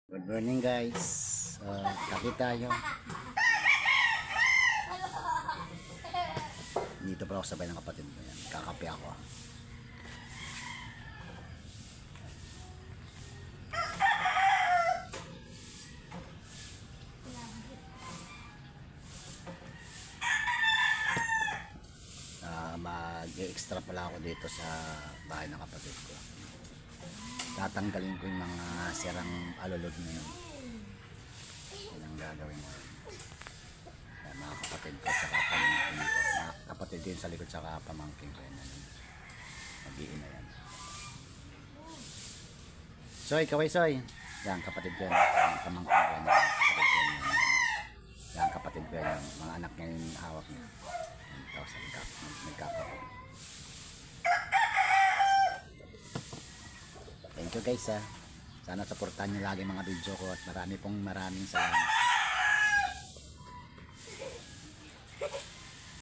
Good morning guys. Kape tayo. Dito pala ako sabay ng kapatid ko yan. Kakape ako. Mag-extra pala ako dito sa bahay ng kapatid ko. Tatanggalin ko yung mga sirang alulod na yun. Yan ang gagawin ko. Mga kapatid ko tsaka pamangkin ko. Mga kapatid ko yun sa likod tsaka pamangkin ko. Mag-iin na yan. Soy, kaway Soy. Yan, kapatid ko yan. Pamangkin ko yan. Yan, kapatid ko yan. Mga anak niya yung hawak niya. Tapos nagkakaroon. Thank you guys ha. Sana supportahan nyo lagi mga video ko at maraming salamat.